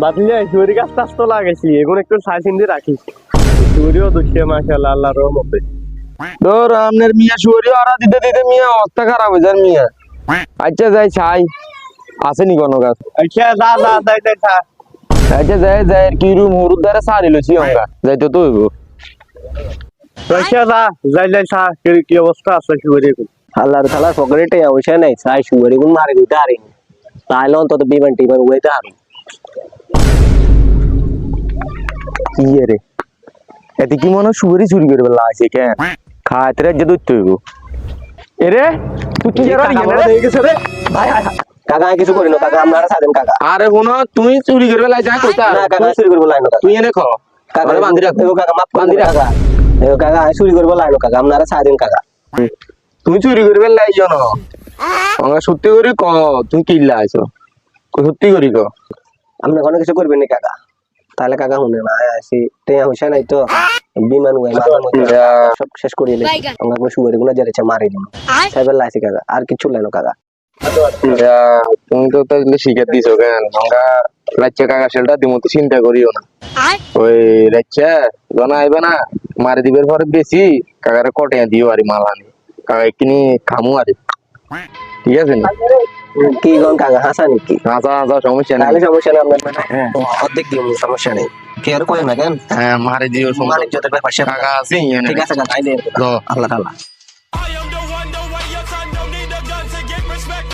বাদলে চুরি গাছ টাছ তো লাগাইছি এগুলো একটু সাই চিন্তি রাখিস চুরিও দুঃখে মাশাআল্লাহ আল্লাহর রহমতে তোর আমনের মিয়া শুয়ারি আরা দিতে দিতে মিয়া অবস্থা খারাপ হয়ে যায় মিয়া আচ্ছা যাই ছাই আসেনি কোনো গাছ আচ্ছা যা যা যাই যাই যা আচ্ছা যাই যাই কি রুম হরুদ দ্বারা সারি লছি অঙ্গা যাইতো তো হইব আচ্ছা যা যাই যাই যা কি অবস্থা আছে চুরি আল্লাহর তালার পকেটে পয়সা নাই চাই শুয়ারি গুণ মারে দিতে আরে তাইলে অন্তত বিমান টিমান উইতে আরে কি রে এতে কি মনে শুয়ারি চুরি করে বেলা আছে কেন খাইতে রাজ্য দইতে হইব এরে তুই কি জারা হয়ে গেছে রে ভাই কাকা কিছু করি না কাকা আপনারা সাদেন কাকা আরে কোন তুই চুরি করে বেলা যা কইতা না কাকা চুরি করব লাইনো কাকা তুই এনে খ কাকা আরে বান্ধি রাখ ও কাকা মাফ বান্ধি রাখ কাকা এ কাকা চুরি করব লাইনো কাকা আপনারা সাদেন কাকা তুই চুরি করে বেলা আইছ না অঙ্গা সত্যি করে ক তুই কিল্লা আইছো সত্যি করি ক আপনি কোনো কিছু করবেন না কাকা তাহলে কাকা শুনে না আসি টেয়া হইছে নাই তো বিমান উড়াই সব শেষ করিয়ে লেগে আমরা কোনো শুয়ারি গুলো যাচ্ছে মারি দিন সাইবার লাইছি কাকা আর কিছু লাইনো কাকা তুমি তো তাহলে শিখে দিছো কেন আমরা রাজ্য কাকা সেলটা দিমো তো চিন্তা করিও না ওই রাজ্যা গনা আইবে না মারি দিবের পরে বেশি কাকারে কটে দিও আরি মালানি কাকা কিনি খামু আরি ঠিক আছে না কি গন কাকা হাসা নাকি হাসা হাসা সমস্যা নাই তাহলে সমস্যা নেই আপনার অর্ধেক দিন সমস্যা নেই কেয়ার করেন না কেন হ্যাঁ মারি দিও সমস্যা মানিক যত ব্যাপার কাকা আছে ঠিক আছে কাকা আইলে আল্লাহ তাআলা